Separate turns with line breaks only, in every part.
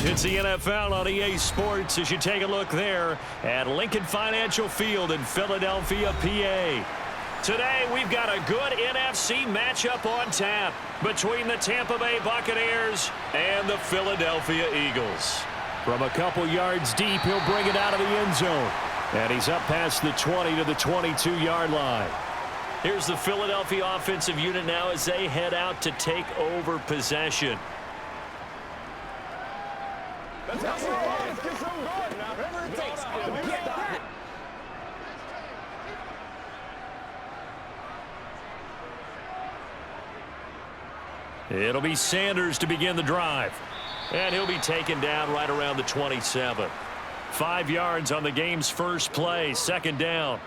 It's the NFL on EA Sports as you take a look there at Lincoln Financial Field in Philadelphia, PA. Today, we've got a good NFC matchup on tap between the Tampa Bay Buccaneers and the Philadelphia Eagles. From a couple yards deep, he'll bring it out of the end zone. And he's up past the 20 to the 22-yard line. Here's the Philadelphia offensive unit now as they head out to take over possession.
Let's get some going now. Whatever it takes to get that.
It'll be Sanders to begin the drive. And he'll be taken down right around the 27. 5 yards on the game's first play, second down.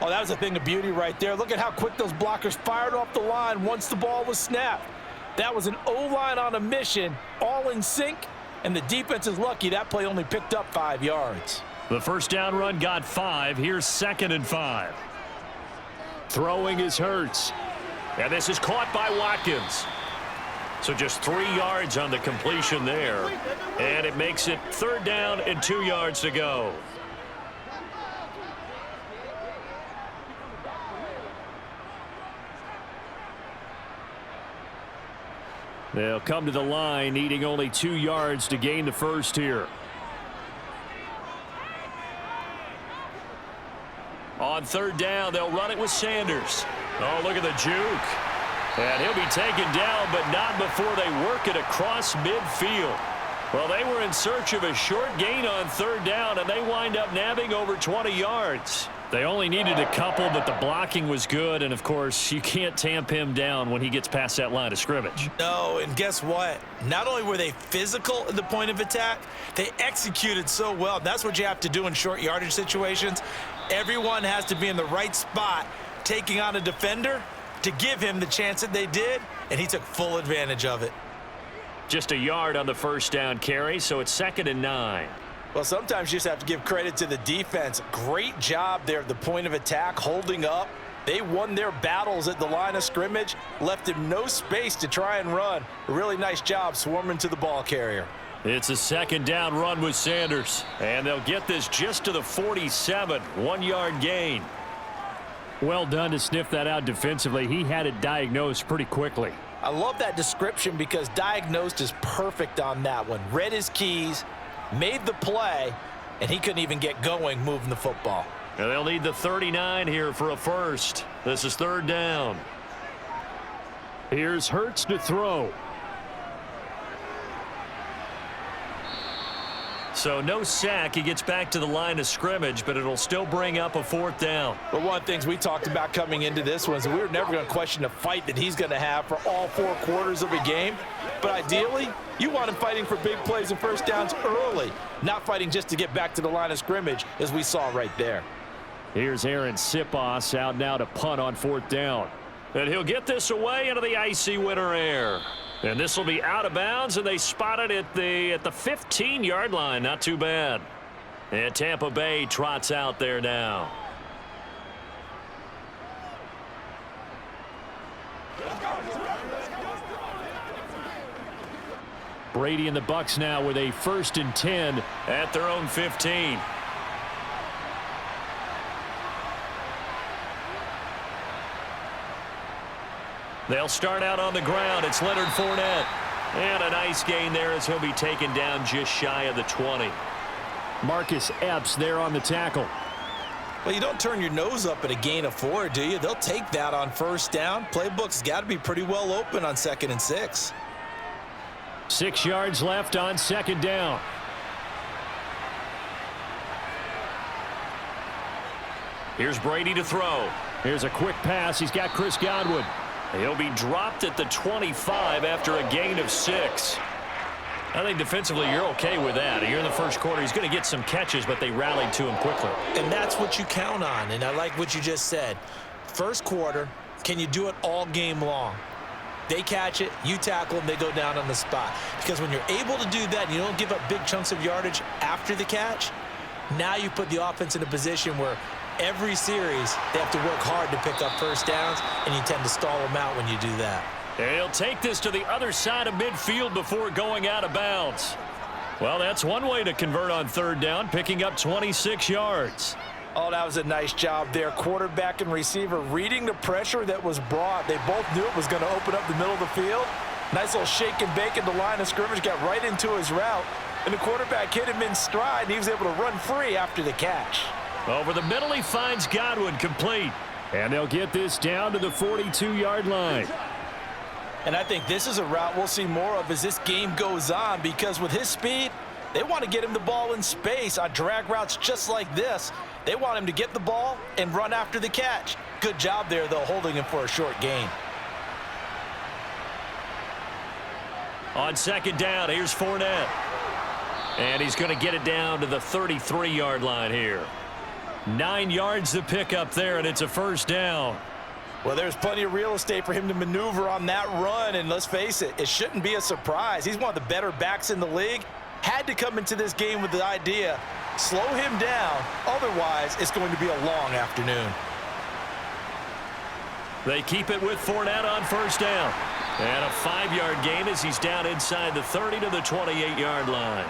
Oh, that was a thing of beauty right there. Look at how quick those blockers fired off the line once the ball was snapped. That was an O-line on a mission, all in sync. And the defense is lucky that play only picked up 5 yards.
The first down run got 5. Here's 2nd and 5. Throwing is Hurts. And this is caught by Watkins. So just 3 yards on the completion there. And it makes it 3rd down and 2 yards to go. They'll come to the line, needing only 2 yards to gain the first here. On 3rd down, they'll run it with Sanders. Oh, look at the juke. And he'll be taken down, but not before they work it across midfield. Well, they were in search of a short gain on 3rd down, and they wind up nabbing over 20 yards. They only needed a couple, but the blocking was good. And, of course, you can't tamp him down when he gets past that line of scrimmage.
No, and guess what? Not only were they physical at the point of attack, they executed so well. That's what you have to do in short yardage situations. Everyone has to be in the right spot taking on a defender to give him the chance that they did, and he took full advantage of it.
Just a yard on the first down carry, so it's 2nd and 9.
Well, sometimes you just have to give credit to the defense. Great job there at the point of attack, holding up. They won their battles at the line of scrimmage, left him no space to try and run. A really nice job swarming to the ball carrier.
It's a 2nd down run with Sanders. And they'll get this just to the 47, 1-yard gain. Well done to sniff that out defensively. He had it diagnosed pretty quickly.
I love that description because diagnosed is perfect on that one. Read his keys, made the play, and he couldn't even get going moving the football.
And they'll need the 39 here for a first. This is 3rd down. Here's Hurts to throw. So no sack. He gets back to the line of scrimmage, but it'll still bring up a 4th down.
But one of the things we talked about coming into this one is we were never going to question the fight that he's going to have for all 4 quarters of a game. But ideally, you want him fighting for big plays and first downs early, not fighting just to get back to the line of scrimmage, as we saw right there.
Here's Aaron Sipos out now to punt on 4th down. And he'll get this away into the icy winter air. And this will be out of bounds, and they spot it at the 15-yard line. Not too bad. And Tampa Bay trots out there now. Brady and the Bucs now with a 1st and 10 at their own 15. They'll start out on the ground. It's Leonard Fournette. And a nice gain there as he'll be taken down just shy of the 20. Marcus Epps there on the tackle.
Well, you don't turn your nose up at a gain of 4, do you? They'll take that on 1st down. Playbook's got to be pretty well open on 2nd and 6.
6 yards left on 2nd down. Here's Brady to throw. Here's a quick pass. He's got Chris Godwin. He'll be dropped at the 25 after a gain of 6. I think defensively you're okay with that. Here in the first quarter, he's going to get some catches, but they rallied to him quickly.
And that's what you count on, and I like what you just said. First quarter, can you do it all game long? They catch it, you tackle them, they go down on the spot. Because when you're able to do that and you don't give up big chunks of yardage after the catch, now you put the offense in a position where every series they have to work hard to pick up first downs, and you tend to stall them out when you do that.
He'll take this to the other side of midfield before going out of bounds. Well, that's one way to convert on third down, picking up 26 yards.
Oh, that was a nice job there. Quarterback and receiver reading the pressure that was brought. They both knew it was going to open up the middle of the field. Nice little shake and bake at the line of scrimmage, got right into his route. And the quarterback hit him in stride, and he was able to run free after the catch.
Over the middle, he finds Godwin, complete. And they'll get this down to the 42-yard line.
And I think this is a route we'll see more of as this game goes on, because with his speed, they want to get him the ball in space on drag routes just like this. They want him to get the ball and run after the catch. Good job there, though, holding him for a short gain.
On second down, here's Fournette. And he's going to get it down to the 33-yard line here. 9 yards to pick up there, and it's a first down.
Well, there's plenty of real estate for him to maneuver on that run, and let's face it, it shouldn't be a surprise. He's one of the better backs in the league. Had to come into this game with the idea, slow him down, otherwise it's going to be a long afternoon.
They keep it with Fournette on first down. And a 5-yard gain as he's down inside the 30 to the 28-yard line.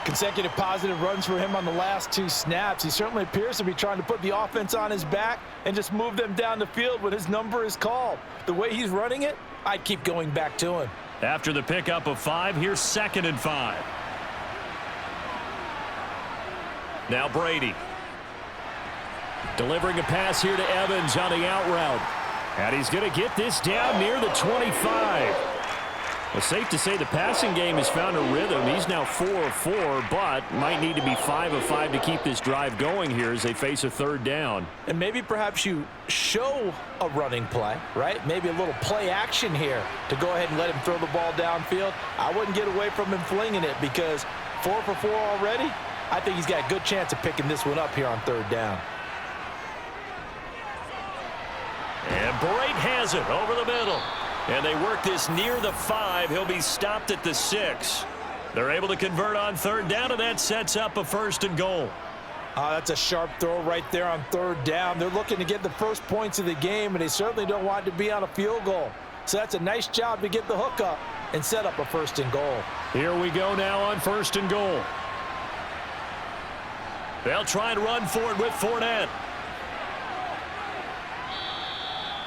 Consecutive positive runs for him on the last 2 snaps. He certainly appears to be trying to put the offense on his back and just move them down the field when his number is called. The way he's running it, I'd keep going back to him.
After the pickup of 5, here's 2nd and 5. Now Brady. Delivering a pass here to Evans on the out route. And he's going to get this down near the 25. Well, safe to say the passing game has found a rhythm. He's now 4 of 4, but might need to be 5 of 5 to keep this drive going here as they face a third down.
And maybe perhaps you show a running play, right? Maybe a little play action here to go ahead and let him throw the ball downfield. I wouldn't get away from him flinging it, because 4 for 4 already, I think he's got a good chance of picking this one up here on third down.
And Brady has it over the middle. And they work this near the 5. He'll be stopped at the 6. They're able to convert on third down, and that sets up a 1st and goal.
That's a sharp throw right there on third down. They're looking to get the first points of the game, and they certainly don't want it to be on a field goal. So that's a nice job to get the hook up and set up a 1st and goal.
Here we go now on 1st and goal. They'll try and run for it with Fournette.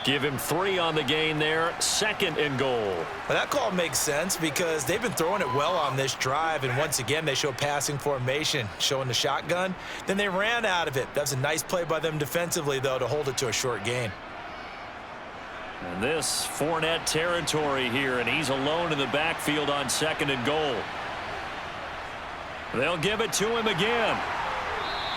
Give him 3 on the gain there. 2nd and goal.
Well, that call makes sense because they've been throwing it well on this drive, and once again they show passing formation, showing the shotgun. Then they ran out of it. That's a nice play by them defensively, though, to hold it to a short gain.
And this Fournette territory here, and he's alone in the backfield on 2nd and goal. They'll give it to him again.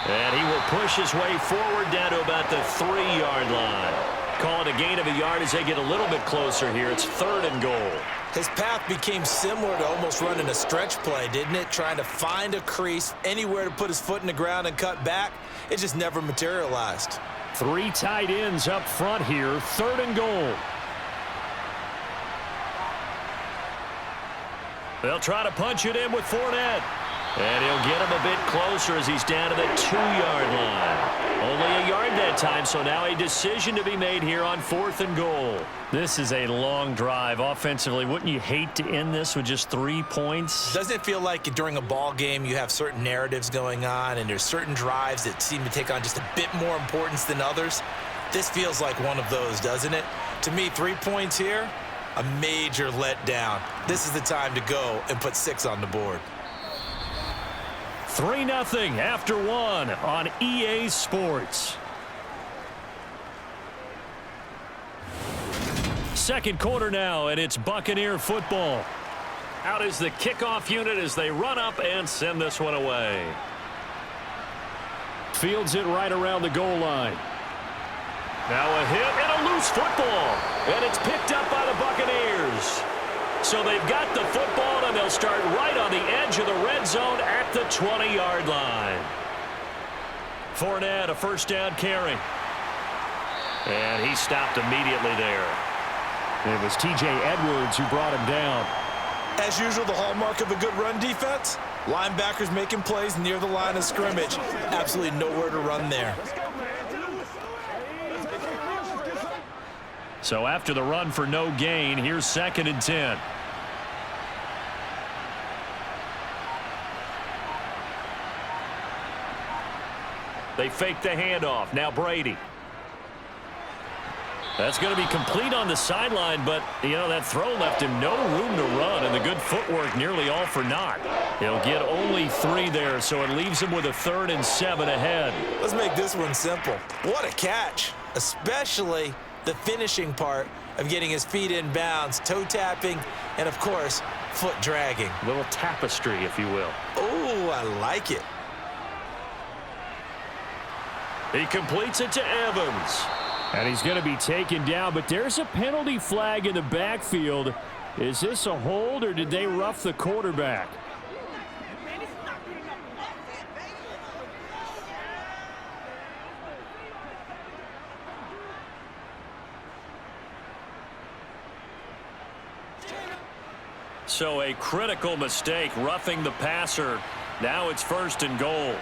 And he will push his way forward down to about the 3-yard line. Call it a gain of a yard as they get a little bit closer here. It's 3rd and goal.
His path became similar to almost running a stretch play, didn't it? Trying to find a crease, anywhere to put his foot in the ground and cut back. It just never materialized.
3 tight ends up front here. 3rd and goal. They'll try to punch it in with Fournette. And he'll get him a bit closer as he's down to the 2-yard line. Only a yard that time, so now a decision to be made here on 4th and goal. This is a long drive offensively. Wouldn't you hate to end this with just 3 points?
Doesn't it feel like during a ball game you have certain narratives going on, and there's certain drives that seem to take on just a bit more importance than others? This feels like one of those, doesn't it? To me, 3 points here, a major letdown. This is the time to go and put 6 on the board.
3-0 after 1 on EA Sports. Second quarter now, and it's Buccaneer football. Out is the kickoff unit as they run up and send this one away. Fields it right around the goal line. Now a hit and a loose football. And it's picked up by the Buccaneers. So they've got the football, and they'll start right on the edge of the red zone at the 20-yard line. Fournette, a 1st down carry. And he stopped immediately there. It was T.J. Edwards who brought him down.
As usual, the hallmark of a good run defense, linebackers making plays near the line of scrimmage. Absolutely nowhere to run there.
So after the run for no gain, here's 2nd and 10. They fake the handoff. Now Brady. That's going to be complete on the sideline, but, that throw left him no room to run, and the good footwork nearly all for naught. He'll get only 3 there, so it leaves him with a 3rd and 7 ahead.
Let's make this one simple. What a catch, especially the finishing part of getting his feet in bounds, toe tapping, and, of course, foot dragging.
A little tapestry, if you will.
Oh, I like it.
He completes it to Evans. And he's going to be taken down, but there's a penalty flag in the backfield. Is this a hold, or did they rough the quarterback? So a critical mistake, roughing the passer. Now it's 1st and goal.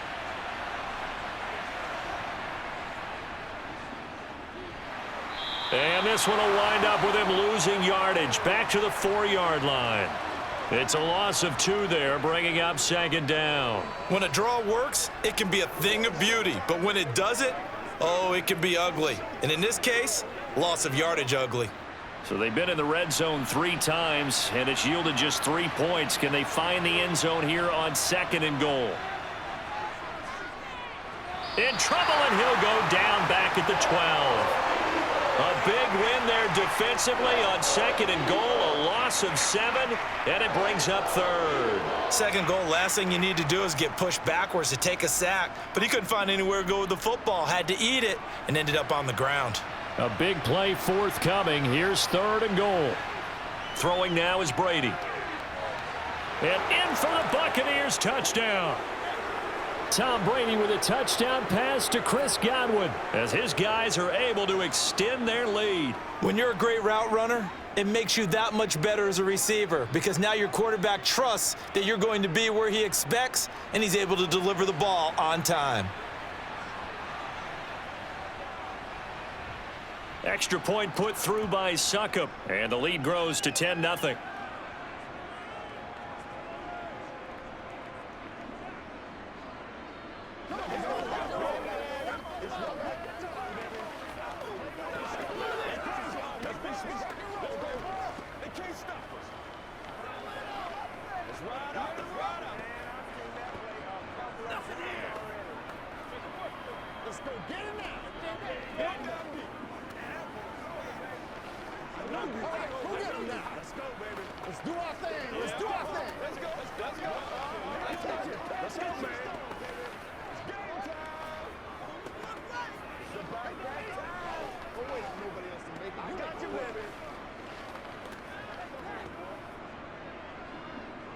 And this one will wind up with him losing yardage back to the 4-yard line. It's a loss of 2 there, bringing up 2nd down.
When a draw works, it can be a thing of beauty. But when it doesn't, oh, it can be ugly. And in this case, loss of yardage ugly.
So they've been in the red zone 3 times, and it's yielded just 3 points. Can they find the end zone here on 2nd and goal? In trouble, and he'll go down back at the 12. A big win there defensively on 2nd and goal, a loss of 7, and it brings up 3rd.
2nd goal, last thing you need to do is get pushed backwards to take a sack, but he couldn't find anywhere to go with the football, had to eat it, and ended up on the ground.
A big play forthcoming. Here's 3rd and goal. Throwing now is Brady. And in for the Buccaneers, touchdown. Tom Brady with a touchdown pass to Chris Godwin as his guys are able to extend their lead.
When you're a great route runner, it makes you that much better as a receiver because now your quarterback trusts that you're going to be where he expects and he's able to deliver the ball on time.
Extra point put through by Succop, and the lead grows to 10-0.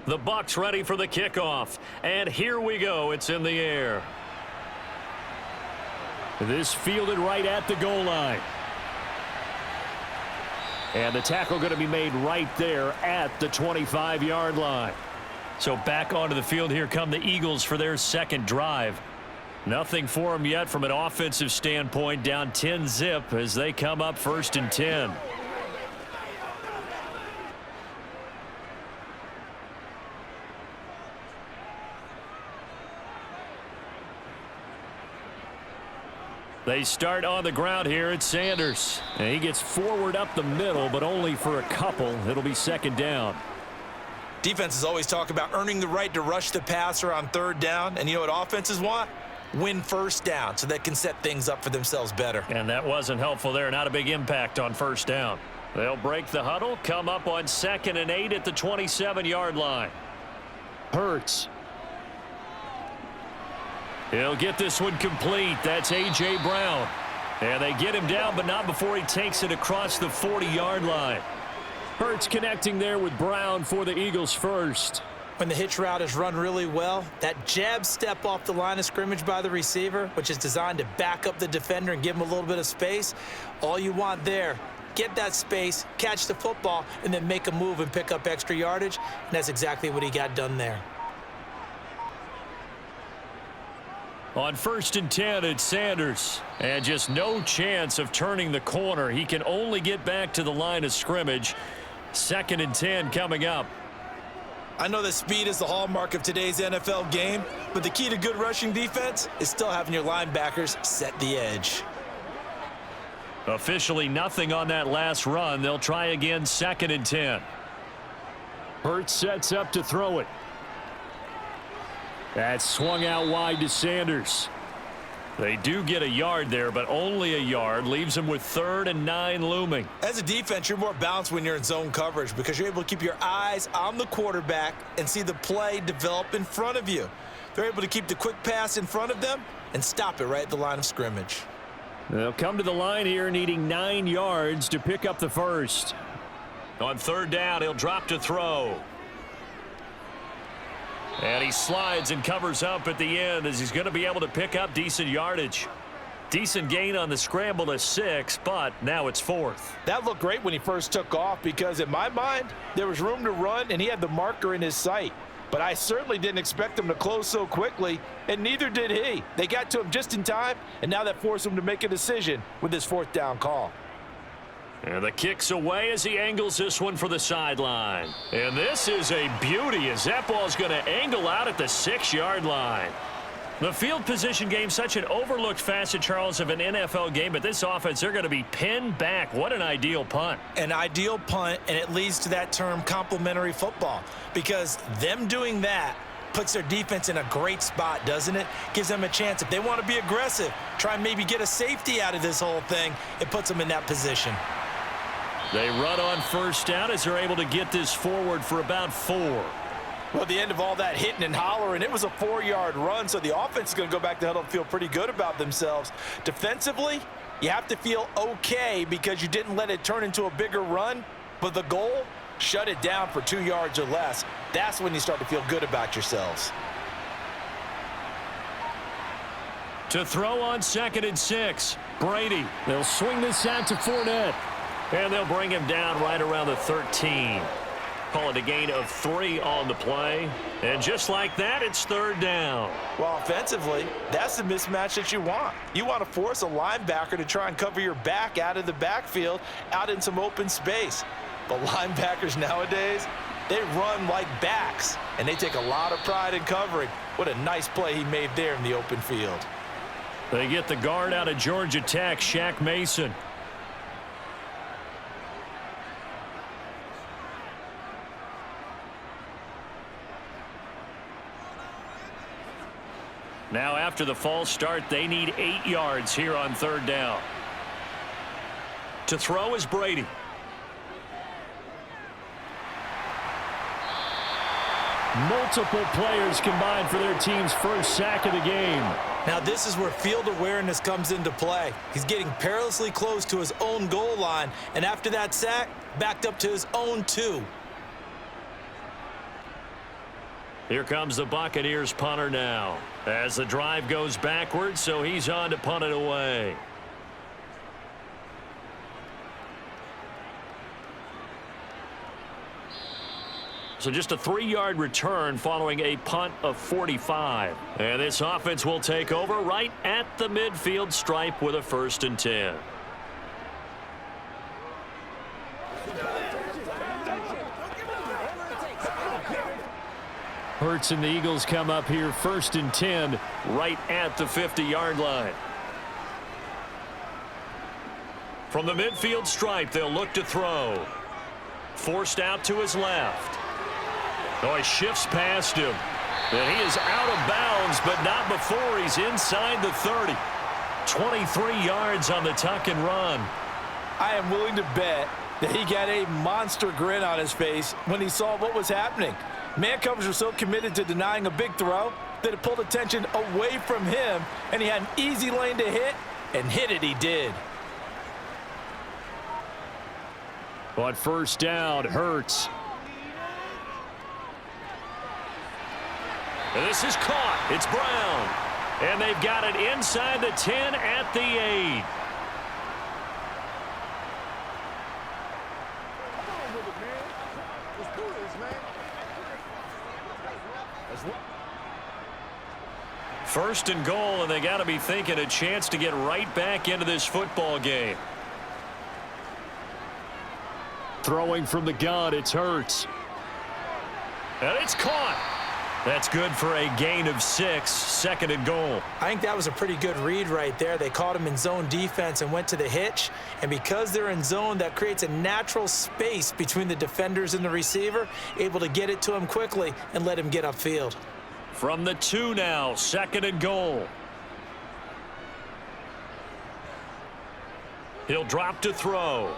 The Bucs ready for the kickoff. And here we go. It's in the air. This fielded right at the goal line. And the tackle going to be made right there at the 25-yard line. So back onto the field here come the Eagles for their 2nd drive. Nothing for them yet from an offensive standpoint. Down 10-zip as they come up 1st and 10. They start on the ground here at Sanders. And he gets forward up the middle, but only for a couple. It'll be 2nd down.
Defenses always talk about earning the right to rush the passer on 3rd down. And you know what offenses want? Win 1st down so they can set things up for themselves better.
And that wasn't helpful there. Not a big impact on 1st down. They'll break the huddle, come up on 2nd and 8 at the 27-yard line. Hurts. He'll get this one complete. That's A.J. Brown. And they get him down, but not before he takes it across the 40-yard line. Hurts connecting there with Brown for the Eagles first.
When the hitch route is run really well, that jab step off the line of scrimmage by the receiver, which is designed to back up the defender and give him a little bit of space, all you want there, get that space, catch the football, and then make a move and pick up extra yardage. And that's exactly what he got done there.
On 1st and 10, it's Sanders. And just no chance of turning the corner. He can only get back to the line of scrimmage. 2nd and 10 coming up.
I know that speed is the hallmark of today's NFL game, but the key to good rushing defense is still having your linebackers set the edge.
Officially nothing on that last run. They'll try again, 2nd and 10. Hurts sets up to throw it. That's swung out wide to Sanders. They do get a yard there, but only a yard. Leaves them with 3rd and 9 looming.
As a defense, you're more balanced when you're in zone coverage because you're able to keep your eyes on the quarterback and see the play develop in front of you. They're able to keep the quick pass in front of them and stop it right at the line of scrimmage.
They'll come to the line here needing 9 yards to pick up the first. On 3rd down, he'll drop to throw. And he slides and covers up at the end as he's going to be able to pick up decent yardage. Decent gain on the scramble to 6, but now it's 4th.
That looked great when he first took off because in my mind, there was room to run and he had the marker in his sight. But I certainly didn't expect him to close so quickly, and neither did he. They got to him just in time, and now that forced him to make a decision with his 4th down call.
And the kick's away as he angles this one for the sideline. And this is a beauty as that ball's going to angle out at the 6-yard line. The field position game, such an overlooked facet, Charles, of an NFL game, but this offense, they're going to be pinned back. What an ideal punt.
An ideal punt, and it leads to that term complementary football because them doing that puts their defense in a great spot, doesn't it? Gives them a chance. If they want to be aggressive, try and maybe get a safety out of this whole thing, it puts them in that position.
They run on 1st down as they're able to get this forward for about 4.
Well, the end of all that hitting and hollering, it was a 4-yard run, so the offense is going to go back to huddle and feel pretty good about themselves. Defensively, you have to feel okay because you didn't let it turn into a bigger run, but the goal, shut it down for 2 yards or less. That's when you start to feel good about yourselves.
To throw on 2nd and 6, Brady. They'll swing this out to Fournette. And they'll bring him down right around the 13. Call it a gain of 3 on the play. And just like that, it's 3rd down.
Well, offensively, that's the mismatch that you want. You want to force a linebacker to try and cover your back out of the backfield, out in some open space. But linebackers nowadays, they run like backs, and they take a lot of pride in covering. What a nice play he made there in the open field.
They get the guard out of Georgia Tech, Shaq Mason. Now after the false start, they need 8 yards here on 3rd down. To throw is Brady. Multiple players combined for their team's first sack of the game.
Now this is where field awareness comes into play. He's getting perilously close to his own goal line, and after that sack, backed up to his own 2.
Here comes the Buccaneers punter now as the drive goes backwards, so he's on to punt it away. So just a 3-yard return following a punt of 45. And this offense will take over right at the midfield stripe with a 1st and 10. Hurts and the Eagles come up here 1st and 10 right at the 50-yard line. From the midfield stripe, they'll look to throw. Forced out to his left. Oh, he shifts past him. And he is out of bounds, but not before he's inside the 30. 23 yards on the tuck and run.
I am willing to bet that he got a monster grin on his face when he saw what was happening. Man coverage was so committed to denying a big throw that it pulled attention away from him, and he had an easy lane to hit, and hit it he did.
On 1st down, Hurts. And this is caught. It's Brown. And they've got it inside the 10 at the 8. First and goal, and they got to be thinking a chance to get right back into this football game. Throwing from the gun, it's Hurts. And it's caught. That's good for a gain of 6, 2nd and goal.
I think that was a pretty good read right there. They caught him in zone defense and went to the hitch. And because they're in zone, that creates a natural space between the defenders and the receiver, able to get it to him quickly and let him get upfield.
From the 2 now, 2nd and goal. He'll drop to throw.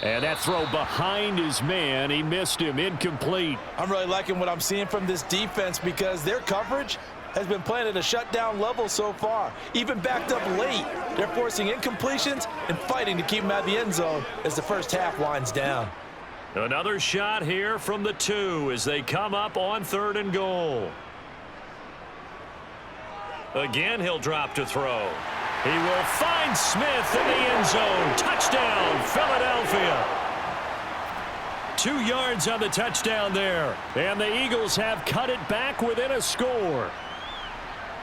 And that throw behind his man. He missed him. Incomplete.
I'm really liking what I'm seeing from this defense because their coverage has been playing at a shutdown level so far. Even backed up late, they're forcing incompletions and fighting to keep them out of the end zone as the first half winds down.
Another shot here from the 2 as they come up on 3rd and goal. Again, he'll drop to throw. He will find Smith in the end zone. Touchdown, Philadelphia. 2 yards on the touchdown there. And the Eagles have cut it back within a score.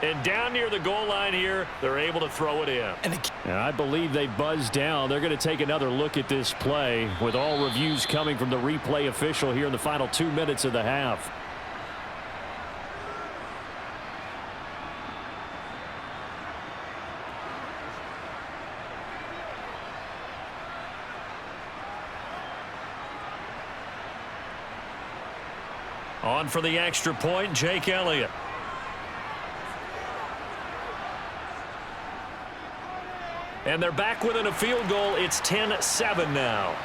And down near the goal line here, they're able to throw it in. And I believe they buzzed down. They're going to take another look at this play with all reviews coming from the replay official here in the final 2 minutes of the half. On for the extra point, Jake Elliott. And they're back within a field goal. It's 10-7 now.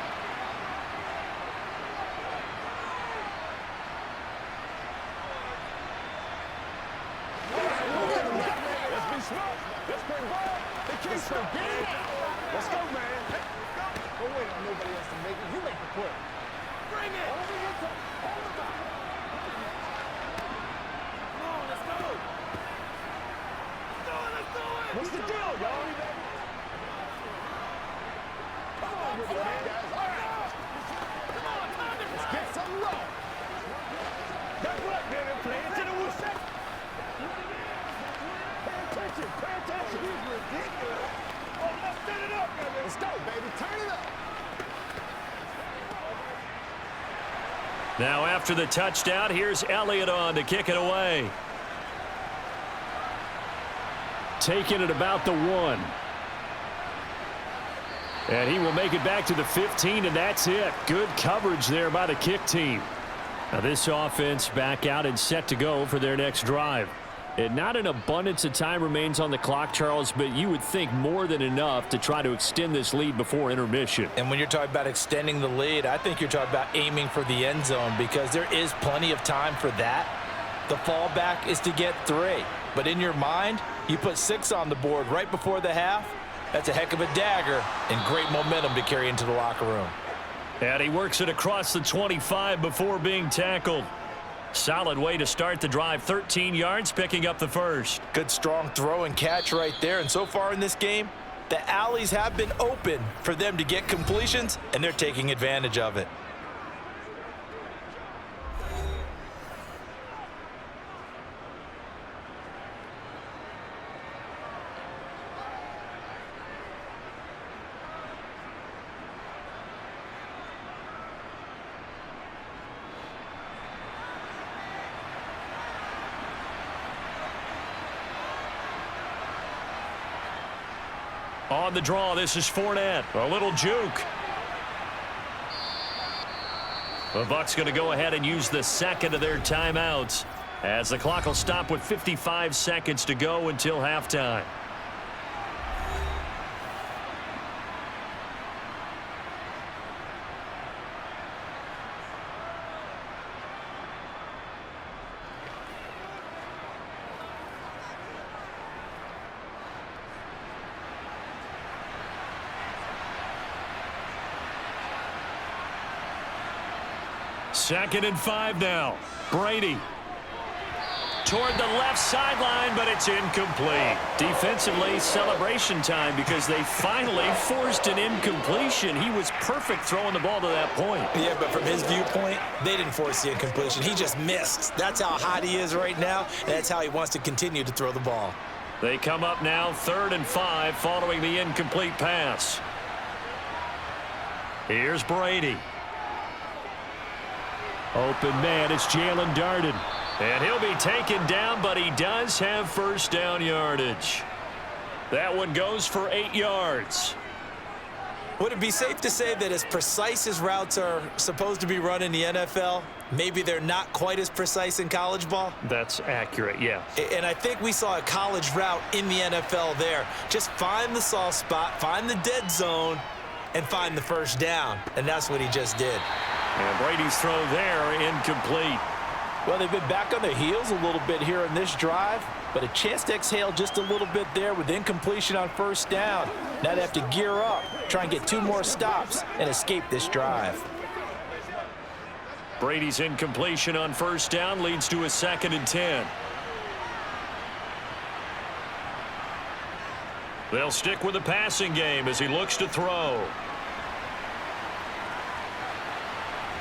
Let's go, man. Don't wait on nobody else to make it. You make the play. Bring it. What's the deal, y'all? Come on with it, man, guys. All right. Come on, time to play. Let's get some love. That's right, man. Play it to the wood. Pay attention. Pay attention. He's ridiculous. Oh, let's set it up, man. Let's go, baby. Turn it up.
Now after the touchdown, here's Elliott on to kick it away. Taking it about the 1. And he will make it back to the 15, and that's it. Good coverage there by the kick team. Now this offense back out and set to go for their next drive. And not an abundance of time remains on the clock, Charles, but you would think more than enough to try to extend this lead before intermission.
And when you're talking about extending the lead, I think you're talking about aiming for the end zone because there is plenty of time for that. The fallback is to get 3. But in your mind, you put 6 on the board right before the half. That's a heck of a dagger and great momentum to carry into the locker room.
And he works it across the 25 before being tackled. Solid way to start the drive. 13 yards, picking up the first.
Good strong throw and catch right there. And so far in this game, the alleys have been open for them to get completions, and they're taking advantage of it.
On the draw, this is Fournette. A little juke. The Bucs going to go ahead and use the second of their timeouts as the clock will stop with 55 seconds to go until halftime. Second and 5 now. Brady toward the left sideline, but it's incomplete. Defensively, celebration time because they finally forced an incompletion. He was perfect throwing the ball to that point.
Yeah, but from his viewpoint, they didn't force the incompletion. He just missed. That's how hot he is right now, and that's how he wants to continue to throw the ball.
They come up now 3rd and 5 following the incomplete pass. Here's Brady. Open man, it's Jalen Darden. And he'll be taken down, but he does have first down yardage. That one goes for 8 yards.
Would it be safe to say that as precise as routes are supposed to be run in the NFL, maybe they're not quite as precise in college ball?
That's accurate, yeah.
And I think we saw a college route in the NFL there. Just find the soft spot, find the dead zone, and find the first down. And that's what he just did.
And Brady's throw there incomplete.
Well, they've been back on their heels a little bit here in this drive, but a chance to exhale just a little bit there with incompletion on first down. Now they have to gear up, try and get 2 more stops, and escape this drive.
Brady's incompletion on first down leads to a 2nd and 10. They'll stick with the passing game as he looks to throw.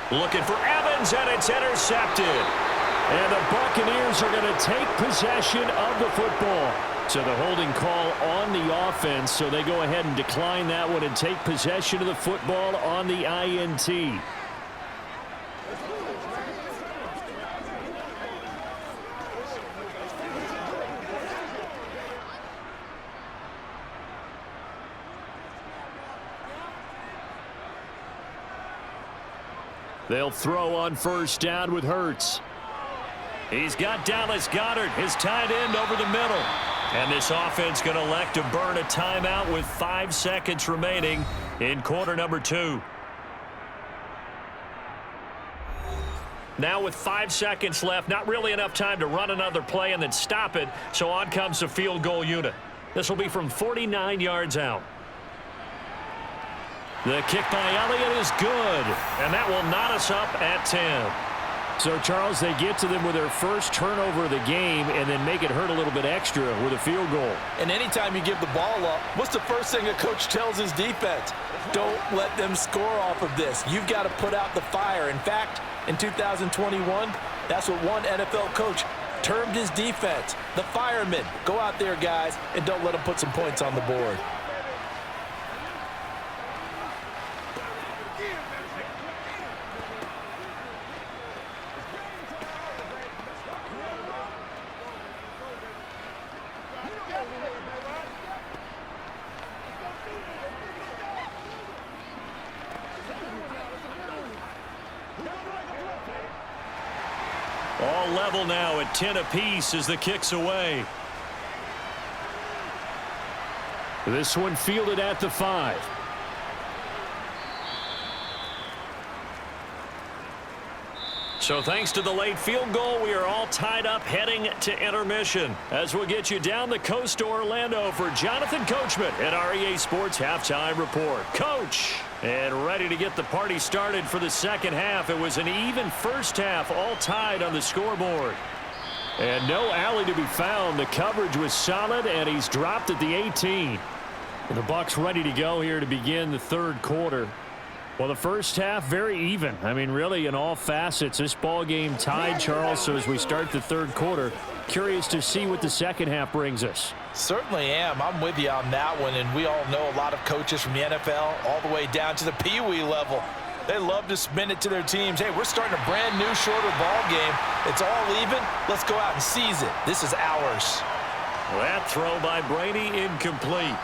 Looking for Evans, and it's intercepted. And the Buccaneers are going to take possession of the football. So the holding call on the offense, so they go ahead and decline that one and take possession of the football on the INT. They'll throw on first down with Hurts. He's got Dallas Goedert, his tight end, over the middle. And this offense going to elect to burn a timeout with 5 seconds remaining in quarter number 2. Now with 5 seconds left, not really enough time to run another play and then stop it, so on comes the field goal unit. This will be from 49 yards out. The kick by Elliott is good, and that will knot us up at 10. So, Charles, they get to them with their first turnover of the game and then make it hurt a little bit extra with a field goal.
And anytime you give the ball up, what's the first thing a coach tells his defense? Don't let them score off of this. You've got to put out the fire. In fact, in 2021, that's what one NFL coach termed his defense, the firemen. Go out there, guys, and don't let them put some points on the board.
All level now at 10 apiece as the kick's away. This one fielded at the 5. So thanks to the late field goal, we are all tied up heading to intermission. As we'll get you down the coast to Orlando for Jonathan Coachman at REA Sports Halftime Report. Coach! And ready to get the party started for the second half. It was an even first half, all tied on the scoreboard. And no alley to be found. The coverage was solid, and he's dropped at the 18. And the Bucs ready to go here to begin the third quarter. Well, the first half, very even. I mean, really, in all facets, this ball game tied, Charles. So as we start the third quarter, curious to see what the second half brings us.
Certainly am. I'm with you on that one, and we all know a lot of coaches from the NFL all the way down to the Pee Wee level. They love to spin it to their teams. Hey, we're starting a brand new, shorter ball game. It's all even. Let's go out and seize it. This is ours.
That throw by Brady incomplete.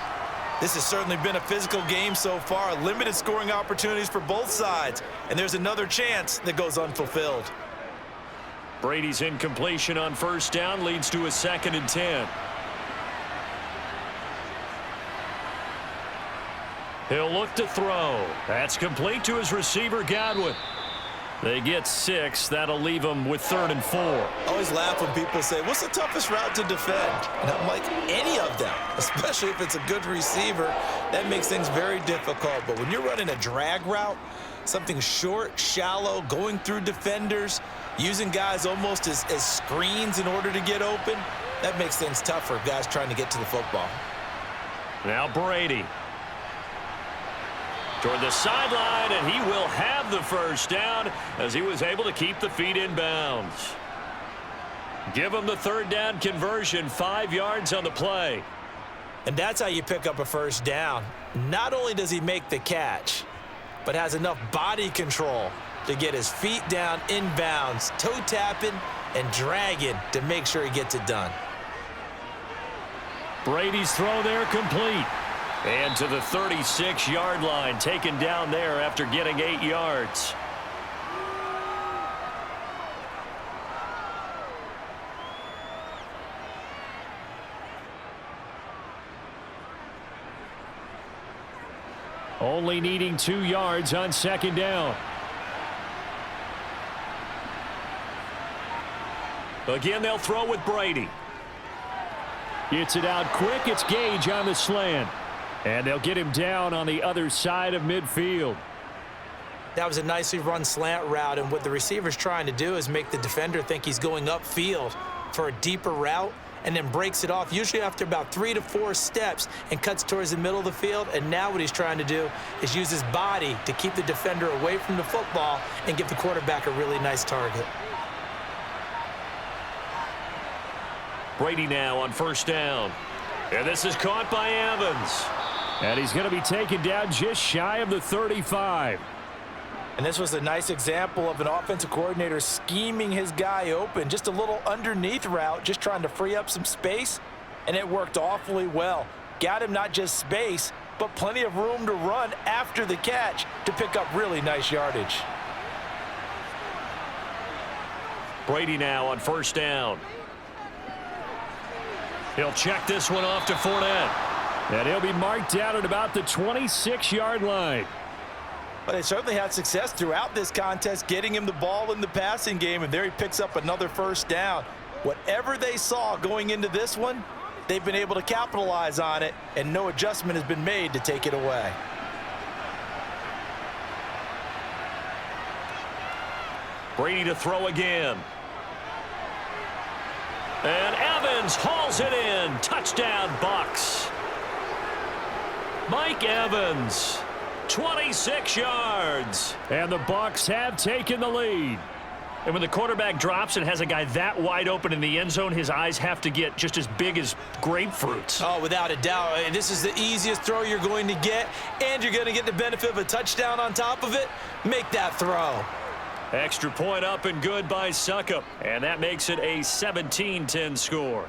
This has certainly been a physical game so far. Limited scoring opportunities for both sides. And there's another chance that goes unfulfilled.
Brady's incompletion on first down leads to a 2nd and 10. He'll look to throw. That's complete to his receiver, Godwin. They get 6. That'll leave them with 3rd and 4.
I always laugh when people say, what's the toughest route to defend? And I'm like, any of them, especially if it's a good receiver. That makes things very difficult. But when you're running a drag route, something short, shallow, going through defenders, using guys almost as screens in order to get open, that makes things tough for guys trying to get to the football.
Now Brady. Toward the sideline, and he will have the first down as he was able to keep the feet in bounds. Give him the 3rd down conversion, 5 yards on the play.
And that's how you pick up a first down. Not only does he make the catch, but has enough body control to get his feet down inbounds, toe tapping and dragging to make sure he gets it done.
Brady's throw there complete. And to the 36-yard line, taken down there after getting 8 yards. Only needing 2 yards on second down. Again, they'll throw with Brady. Gets it out quick. It's Gage on the slant. And they'll get him down on the other side of midfield.
That was a nicely run slant route, and what the receiver's trying to do is make the defender think he's going upfield for a deeper route, and then breaks it off, usually after about 3 to 4 steps, and cuts towards the middle of the field. And now what he's trying to do is use his body to keep the defender away from the football and give the quarterback a really nice target.
Brady now on first down. And this is caught by Evans. And he's going to be taken down just shy of the 35.
And this was a nice example of an offensive coordinator scheming his guy open. Just a little underneath route, just trying to free up some space. And it worked awfully well. Got him not just space, but plenty of room to run after the catch to pick up really nice yardage.
Brady now on first down. He'll check this one off to Fournette. And he'll be marked down at about the 26-yard line.
But they certainly had success throughout this contest, getting him the ball in the passing game, and there he picks up another first down. Whatever they saw going into this one, they've been able to capitalize on it, and no adjustment has been made to take it away.
Brady to throw again. And Evans hauls it in. Touchdown, Bucs. Mike Evans, 26 yards. And the Bucs have taken the lead. And when the quarterback drops and has a guy that wide open in the end zone, his eyes have to get just as big as grapefruits.
Oh, without a doubt. This is the easiest throw you're going to get, and you're going to get the benefit of a touchdown on top of it. Make that throw.
Extra point up and good by Suckup. And that makes it a 17-10 score.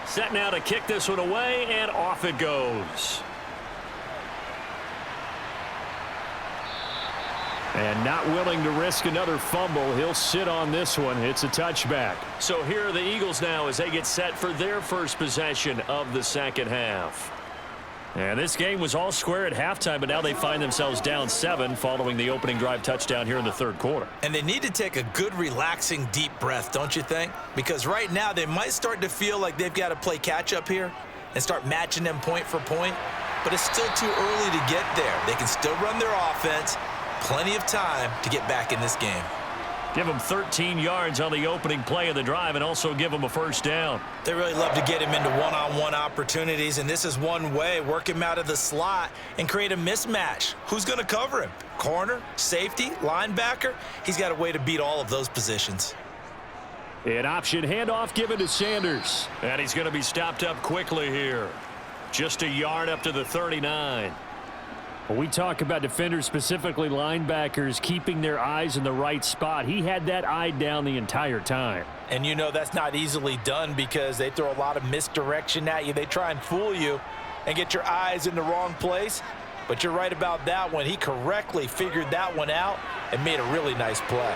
Set now to kick this one away, and off it goes. And not willing to risk another fumble, he'll sit on this one. It's a touchback. So here are the Eagles now as they get set for their first possession of the second half. And this game was all square at halftime, but now they find themselves down 7 following the opening drive touchdown here in the third quarter.
And they need to take a good, relaxing, deep breath, don't you think? Because right now they might start to feel like they've got to play catch-up here and start matching them point for point. But it's still too early to get there. They can still run their offense. Plenty of time to get back in this game.
Give them 13 yards on the opening play of the drive and also give them a first down.
They really love to get him into one-on-one opportunities, and this is one way. Work him out of the slot and create a mismatch. Who's going to cover him? Corner, safety, linebacker? He's got a way to beat all of those positions.
An option handoff given to Sanders. And he's going to be stopped up quickly here. Just a yard up to the 39. When we talk about defenders, specifically linebackers, keeping their eyes in the right spot, he had that eye down the entire time.
And you know that's not easily done because they throw a lot of misdirection at you. They try and fool you and get your eyes in the wrong place. But you're right about that one. He correctly figured that one out and made a really nice play.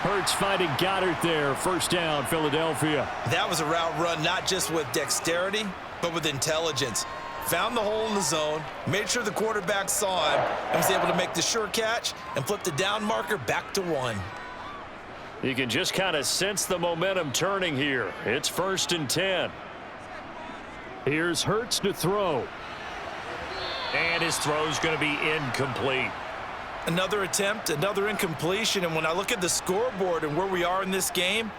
Hurts finding Goddard there. First down, Philadelphia.
That was a route run not just with dexterity, but with intelligence.
found the hole in the zone, made sure the quarterback saw him, and was able to make the sure catch and flip the down marker back to 1.
You can just kind of sense the momentum turning here. It's 1st and 10. Here's Hurts to throw. And his throw's going to be incomplete.
Another attempt, another incompletion, and when I look at the scoreboard and where we are in this game,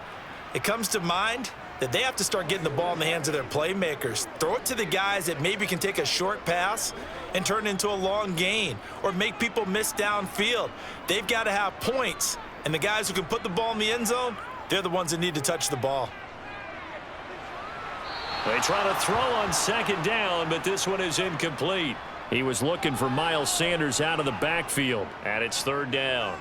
it comes to mind that they have to start getting the ball in the hands of their playmakers. Throw it to the guys that maybe can take a short pass and turn it into a long gain or make people miss downfield. They've got to have points, and the guys who can put the ball in the end zone, they're the ones that need to touch the ball.
They try to throw on 2nd down, but this one is incomplete. He was looking for Miles Sanders out of the backfield, and it's 3rd down.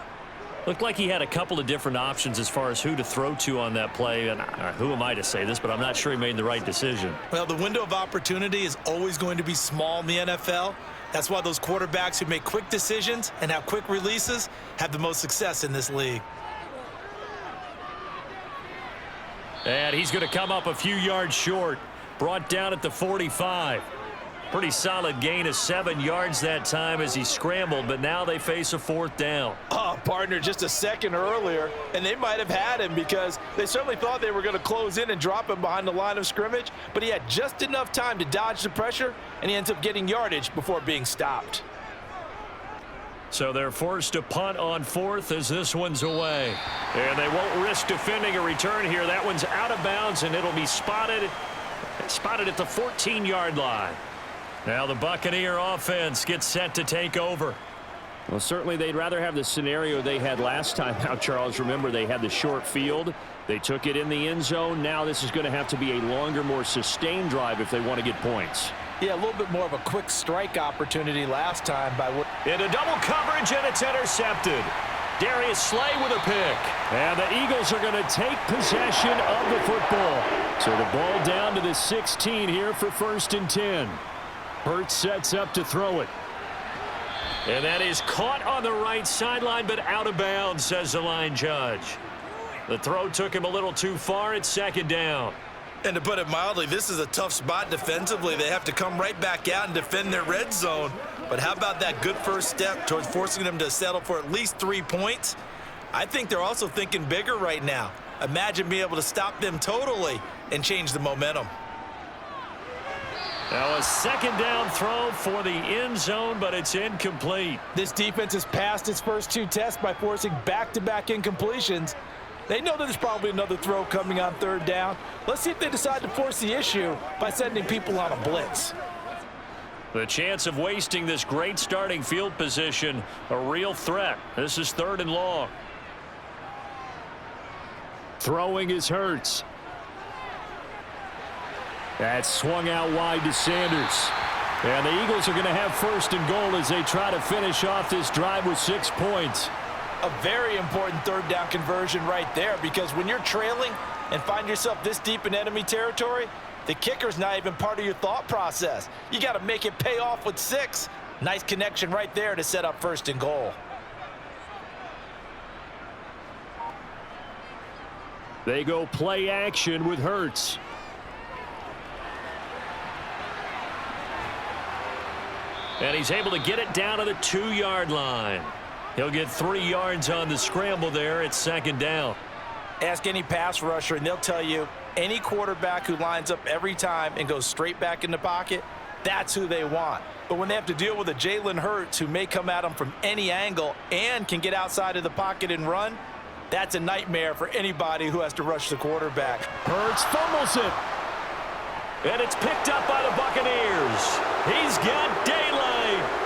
Looked like he had a couple of different options as far as who to throw to on that play. And who am I to say this, but I'm not sure he made the right decision.
Well, the window of opportunity is always going to be small in the NFL. That's why those quarterbacks who make quick decisions and have quick releases have the most success in this league.
And he's going to come up a few yards short. Brought down at the 45. Pretty solid gain of 7 yards that time as he scrambled, but now they face a 4th down.
Oh, partner, just a second earlier, and they might have had him because they certainly thought they were going to close in and drop him behind the line of scrimmage, but he had just enough time to dodge the pressure, and he ends up getting yardage before being stopped.
So they're forced to punt on 4th as this one's away. And they won't risk defending a return here. That one's out of bounds, and it'll be spotted at the 14-yard line. Now the Buccaneer offense gets set to take over.
Well, certainly they'd rather have the scenario they had last time. Now, Charles, remember they had the short field. They took it in the end zone. Now this is going to have to be a longer, more sustained drive if they want to get points.
Yeah, a little bit more of a quick strike opportunity last time by
into double coverage, and it's intercepted. Darius Slay with a pick. And the Eagles are going to take possession of the football. So the ball down to the 16 here for 1st and 10. Hurts sets up to throw it. And that is caught on the right sideline, but out of bounds, says the line judge. The throw took him a little too far. It's 2nd down.
And to put it mildly, this is a tough spot defensively. They have to come right back out and defend their red zone. But how about that good first step towards forcing them to settle for at least 3 points? I think they're also thinking bigger right now. Imagine being able to stop them totally and change the momentum.
Now a 2nd down throw for the end zone, but it's incomplete.
This defense has passed its first 2 tests by forcing back-to-back incompletions. They know that there's probably another throw coming on 3rd down. Let's see if they decide to force the issue by sending people on a blitz.
The chance of wasting this great starting field position, a real threat. This is 3rd and long. Throwing is Hurts. That's swung out wide to Sanders. And the Eagles are going to have 1st and goal as they try to finish off this drive with 6 points.
A very important 3rd down conversion right there, because when you're trailing and find yourself this deep in enemy territory, the kicker's not even part of your thought process. You got to make it pay off with 6. Nice connection right there to set up 1st and goal.
They go play action with Hurts. And he's able to get it down to the 2-yard line. He'll get 3 yards on the scramble there. It's 2nd down.
Ask any pass rusher, and they'll tell you any quarterback who lines up every time and goes straight back in the pocket, that's who they want. But when they have to deal with a Jalen Hurts who may come at them from any angle and can get outside of the pocket and run, that's a nightmare for anybody who has to rush the quarterback.
Hurts fumbles it. And it's picked up by the Buccaneers. He's got daylight.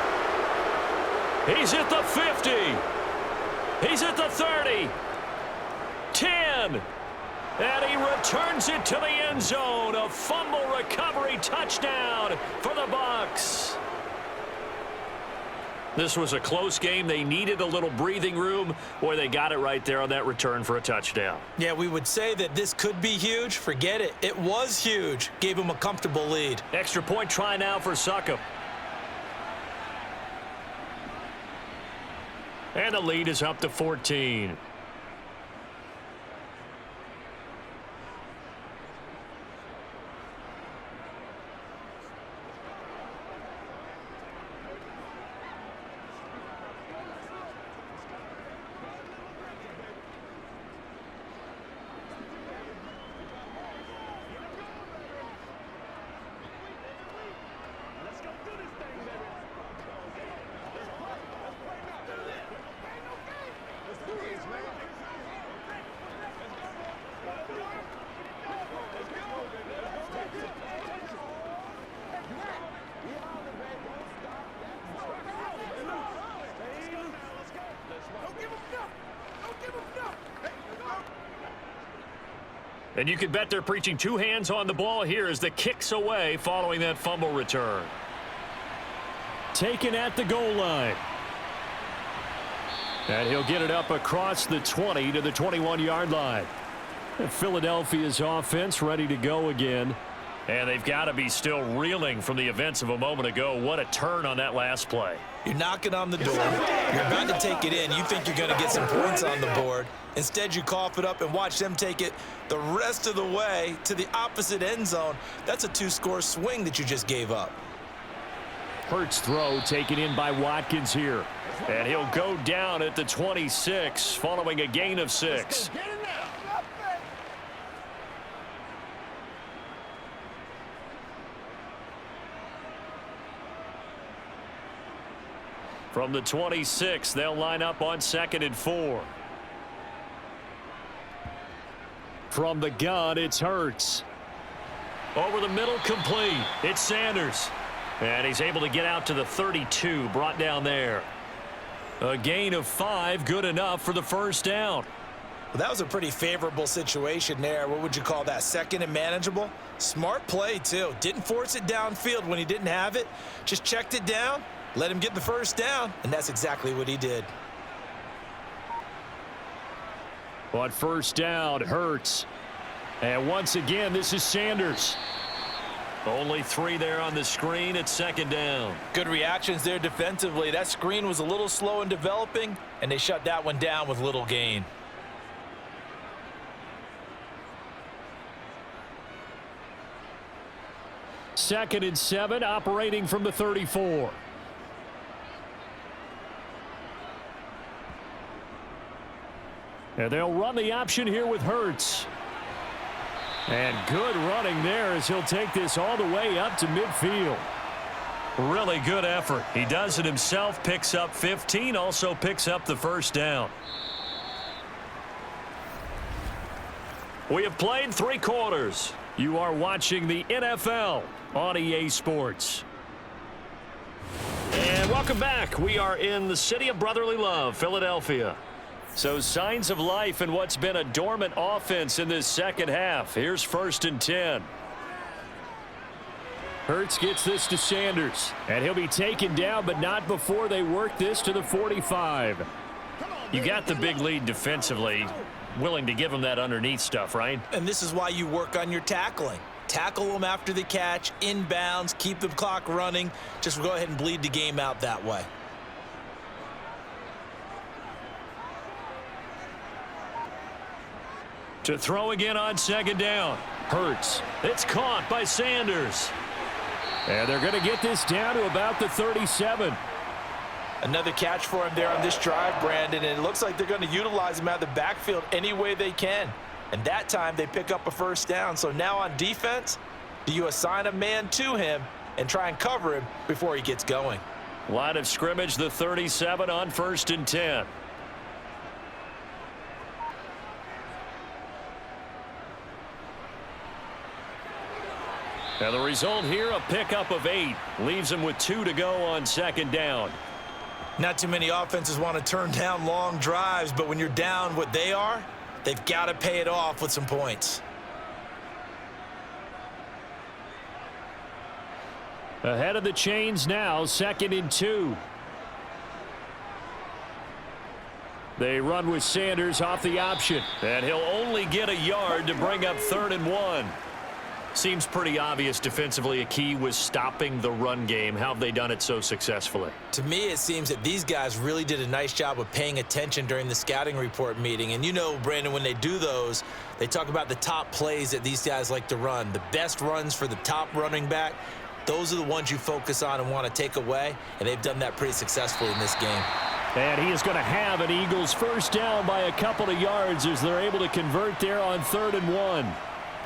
He's at the 50. He's at the 30. 10. And he returns it to the end zone. A fumble recovery touchdown for the Bucs. This was a close game. They needed a little breathing room. Boy, they got it right there on that return for a touchdown.
Yeah, we would say that this could be huge. Forget it. It was huge. Gave him a comfortable lead.
Extra point try now for Succop. And the lead is up to 14. And you can bet they're preaching two hands on the ball here as the kick's away following that fumble return.
Taken at the goal line. And he'll get it up across the 20 to the 21-yard line. And Philadelphia's offense ready to go again.
And they've got to be still reeling from the events of a moment ago. What a turn on that last play.
You're knocking on the door. You're about to take it in. You think you're going to get some points on the board. Instead, you cough it up and watch them take it the rest of the way to the opposite end zone. That's a two-score swing that you just gave up.
Hurts throw taken in by Watkins here.
And he'll go down at the 26 following a gain of 6. From the 26, they'll line up on 2nd and 4.
From the gun, it's Hurts.
Over the middle, complete. It's Sanders. And he's able to get out to the 32, brought down there. A gain of 5, good enough for the first down.
Well, that was a pretty favorable situation there. What would you call that? Second and manageable? Smart play, too. Didn't force it downfield when he didn't have it. Just checked it down, let him get the first down, and that's exactly what he did.
On first down, Hurts. And once again, this is Sanders.
Only 3 there on the screen at 2nd down.
Good reactions there defensively. That screen was a little slow in developing, and they shut that one down with little gain.
Second and 7, operating from the 34. And they'll run the option here with Hurts. And good running there as he'll take this all the way up to midfield.
Really good effort. He does it himself, picks up 15, also picks up the first down. We have played 3 quarters.
You are watching the NFL on EA Sports.
And welcome back. We are in the city of brotherly love, Philadelphia. So signs of life in what's been a dormant offense in this second half. Here's 1st and 10.
Hurts gets this to Sanders. And he'll be taken down, but not before they work this to the 45.
You got the big lead defensively. Willing to give him that underneath stuff, right?
And this is why you work on your tackling. Tackle them after the catch, inbounds, keep the clock running. Just go ahead and bleed the game out that way.
To throw again on 2nd down. Hurts. It's caught by Sanders.
And they're going to get this down to about the 37.
Another catch for him there on this drive, Brandon, and it looks like they're going to utilize him out of the backfield any way they can. And that time they pick up a first down. So now on defense, do you assign a man to him and try and cover him before he gets going?
Line of scrimmage, the 37 on 1st and 10. And the result here, a pickup of 8. Leaves him with 2 to go on 2nd down.
Not too many offenses want to turn down long drives, but when you're down what they are, they've got to pay it off with some points.
Ahead of the chains now, 2nd and 2. They run with Sanders off the option.
And he'll only get a yard to bring up 3rd and 1. Seems pretty obvious defensively a key was stopping the run game. How have they done it so successfully?
To me, it seems that these guys really did a nice job of paying attention during the scouting report meeting. And you know, Brandon, when they do those, they talk about the top plays that these guys like to run. The best runs for the top running back, those are the ones you focus on and want to take away. And they've done that pretty successfully in this game.
And he is going to have an Eagles first down by a couple of yards as they're able to convert there on 3rd and 1.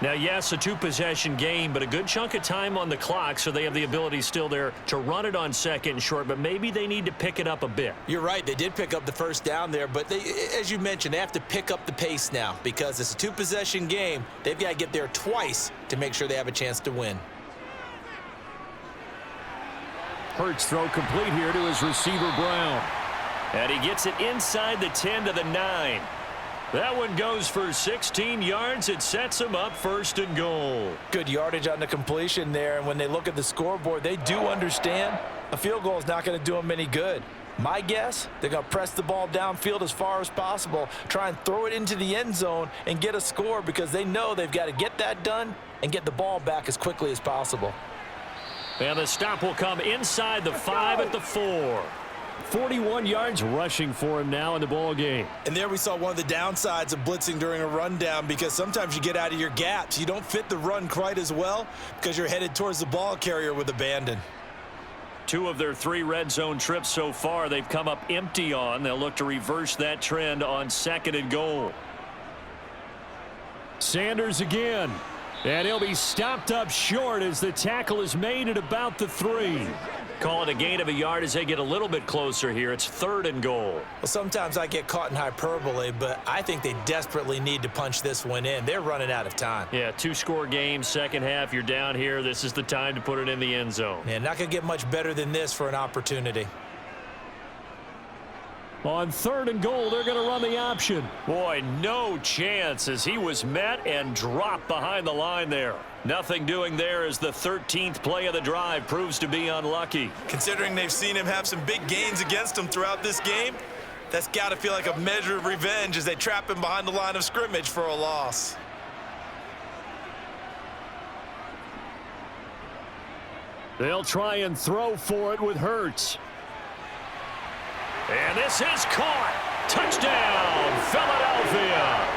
Now, yes, a 2-possession game, but a good chunk of time on the clock, so they have the ability still there to run it on 2nd and short, but maybe they need to pick it up a bit.
You're right. They did pick up the first down there, but they, as you mentioned, they have to pick up the pace now because it's a 2-possession game. They've got to get there twice to make sure they have a chance to win.
Hurts throw complete here to his receiver, Brown.
And he gets it inside the 10 to the 9. That one goes for 16 yards. It sets them up 1st and goal.
Good yardage on the completion there, and when they look at the scoreboard, they do understand a field goal is not going to do them any good. My guess, they're going to press the ball downfield as far as possible, try and throw it into the end zone and get a score because they know they've got to get that done and get the ball back as quickly as possible.
And the stop will come inside the 5 at the 4.
41 yards rushing for him now in the ball game.
And there we saw one of the downsides of blitzing during a rundown, because sometimes you get out of your gaps. You don't fit the run quite as well because you're headed towards the ball carrier with abandon.
2 of their 3 red zone trips so far they've come up empty on. They'll look to reverse that trend on 2nd and goal.
Sanders again. And he'll be stopped up short as the tackle is made at about the 3.
Call it a gain of a yard as they get a little bit closer here. It's 3rd and goal.
Well, sometimes I get caught in hyperbole, but I think they desperately need to punch this one in. They're running out of time.
Yeah, 2-score game, second half. You're down here. This is the time to put it in the end zone.
Yeah, not going to get much better than this for an opportunity.
On 3rd and goal, they're going to run the option.
Boy, no chance as he was met and dropped behind the line there. Nothing doing there as the 13th play of the drive proves to be unlucky.
Considering they've seen him have some big gains against them throughout this game, that's got to feel like a measure of revenge as they trap him behind the line of scrimmage for a loss.
They'll try and throw for it with Hurts.
And this is caught. Touchdown, Philadelphia.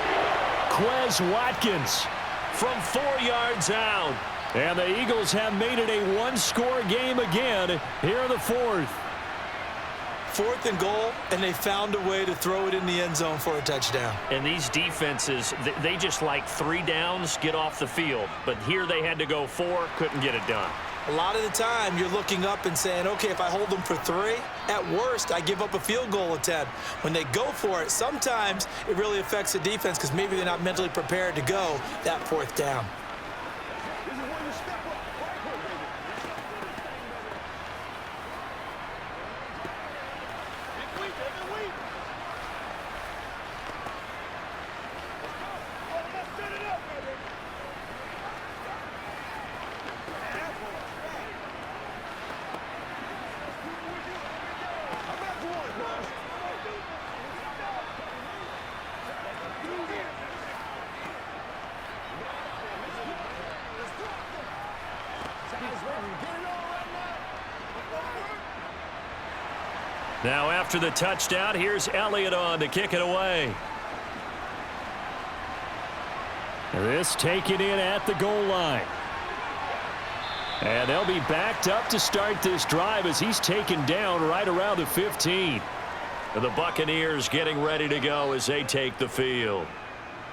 Quez Watkins
from 4 yards out.
And the Eagles have made it a 1-score game again here in the 4th.
4th and goal, and they found a way to throw it in the end zone for a touchdown.
And these defenses, they just like 3 downs, get off the field. But here they had to go 4, couldn't get it done.
A lot of the time, you're looking up and saying, okay, if I hold them for 3, at worst, I give up a field goal attempt. When they go for it, sometimes it really affects the defense because maybe they're not mentally prepared to go that 4th down.
Now after the touchdown, here's Elliott on to kick it away.
This taken in at the goal line. And they'll be backed up to start this drive as he's taken down right around the 15.
And the Buccaneers getting ready to go as they take the field.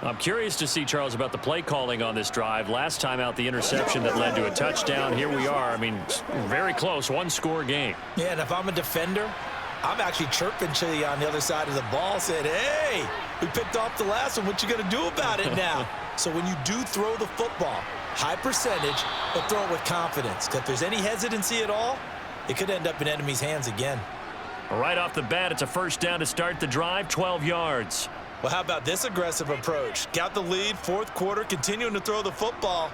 I'm curious to see, Charles, about the play calling on this drive. Last time out, the interception that led to a touchdown. Here we are. I mean, very close, 1-score game.
Yeah, and if I'm a defender, I'm actually chirping to you on the other side of the ball, saying, hey, we picked off the last one. What you going to do about it now? So when you do throw the football, high percentage, but throw it with confidence. Because if there's any hesitancy at all, it could end up in enemy's hands again.
Right off the bat, it's a 1st down to start the drive, 12 yards.
Well, how about this aggressive approach? Got the lead, 4th quarter, continuing to throw the football.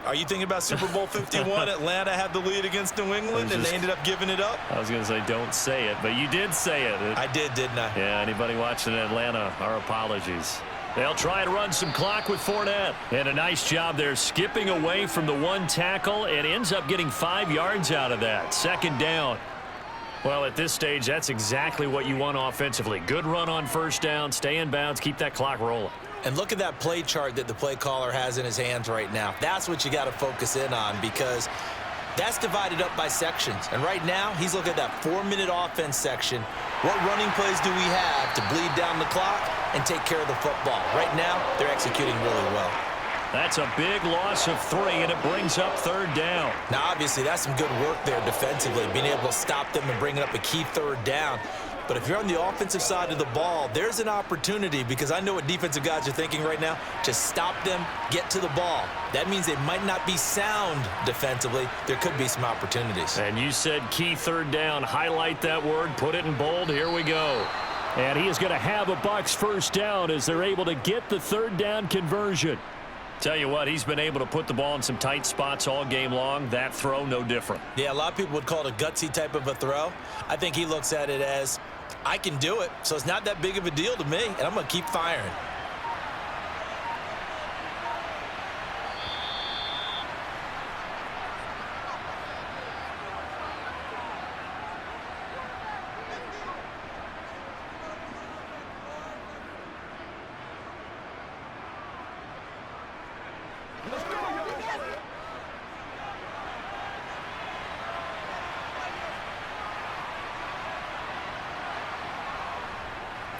Are you thinking about Super Bowl 51? Atlanta had the lead against New England, and they ended up giving it up?
I was going to say don't say it, but you did say it.
I did, didn't I?
Yeah, anybody watching Atlanta, our apologies. They'll try to run some clock with Fournette. And a nice job there skipping away from the 1 tackle and ends up getting 5 yards out of that. 2nd down. Well, at this stage, that's exactly what you want offensively. Good run on 1st down, stay in bounds, keep that clock rolling.
And look at that play chart that the play caller has in his hands right now. That's what you got to focus in on because that's divided up by sections. And right now, he's looking at that 4-minute offense section. What running plays do we have to bleed down the clock and take care of the football? Right now, they're executing really well.
That's a big loss of 3, and it brings up 3rd down.
Now, obviously, that's some good work there defensively, being able to stop them and bringing up a key 3rd down. But if you're on the offensive side of the ball, there's an opportunity because I know what defensive guys are thinking right now. Just stop them, get to the ball. That means they might not be sound defensively. There could be some opportunities.
And you said key 3rd down. Highlight that word, put it in bold. Here we go.
And he is going to have a Bucs first down as they're able to get the third down conversion.
Tell you what, he's been able to put the ball in some tight spots all game long. That throw, no different.
Yeah, a lot of people would call it a gutsy type of a throw. I think he looks at it as, I can do it, so it's not that big of a deal to me, and I'm going to keep firing.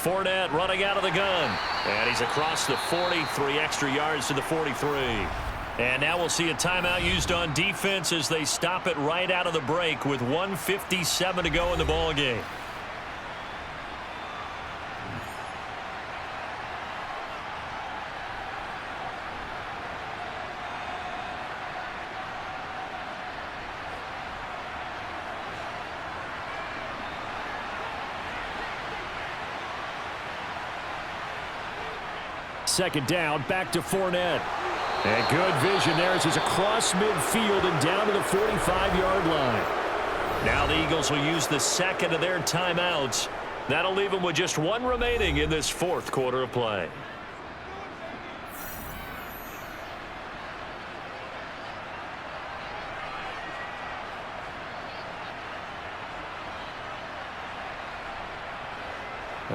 Fournette running out of the gun. And he's across the 40, 3 extra yards to the 43. And now we'll see a timeout used on defense as they stop it right out of the break with 1:57 to go in the ball game.
Second down, back to Fournette. And good vision there as he's across midfield and down to the 45-yard line.
Now the Eagles will use the second of their timeouts. That'll leave them with just one remaining in this fourth quarter of play.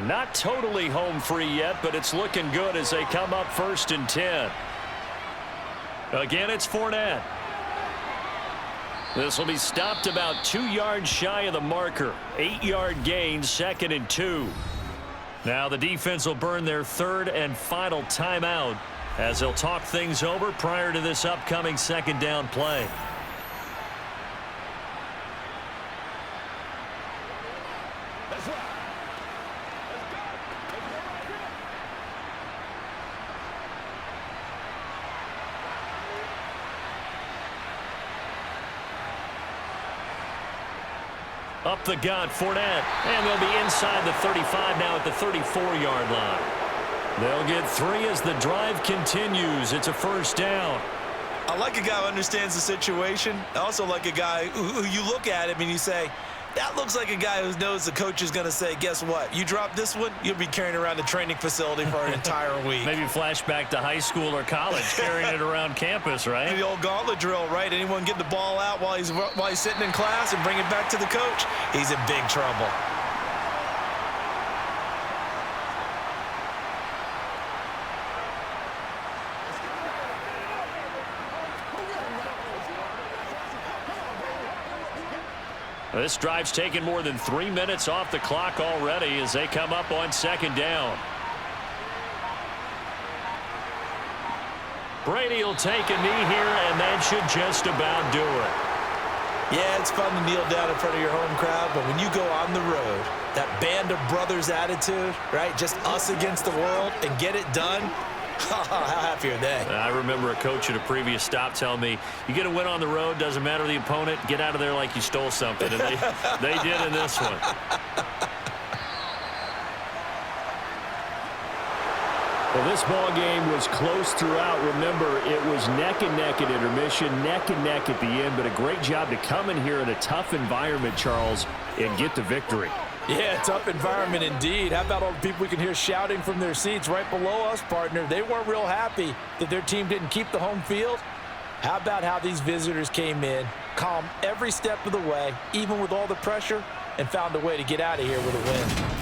Not totally home free yet, but it's looking good as they come up 1st and 10. Again, it's Fournette. This will be stopped about 2 yards shy of the marker. 8-yard gain, 2nd and 2. Now the defense will burn their third and final timeout as they'll talk things over prior to this upcoming second down play. Up the gut, Fournette, and they'll be inside the 35 now at the 34-yard line. They'll get 3 as the drive continues. It's a first down.
I like a guy who understands the situation. I also like a guy who you look at him and you say, that looks like a guy who knows the coach is going to say, guess what? You drop this one, you'll be carrying around the training facility for an entire week.
Maybe flashback to high school or college, carrying it around campus, right?
The old gauntlet drill, right? Anyone get the ball out while he's sitting in class and bring it back to the coach? He's in big trouble.
This drive's taken more than 3 minutes off the clock already as they come up on second down. Brady will take a knee here, and that should just about do it.
Yeah, it's fun to kneel down in front of your home crowd, but when you go on the road, that band of brothers attitude, right? Just us against the world and get it done. How happy are they?
I remember a coach at a previous stop telling me, you get a win on the road, doesn't matter the opponent, get out of there like you stole something. And they did in this one.
Well, this ball game was close throughout. Remember, it was neck and neck at intermission, neck and neck at the end, but a great job to come in here in a tough environment, Charles, and get the victory.
Yeah, tough environment indeed. How about all the people we can hear shouting from their seats right below us, partner? They weren't real happy that their team didn't keep the home field. How about how these visitors came in, calm every step of the way, even with all the pressure, and found a way to get out of here with a win?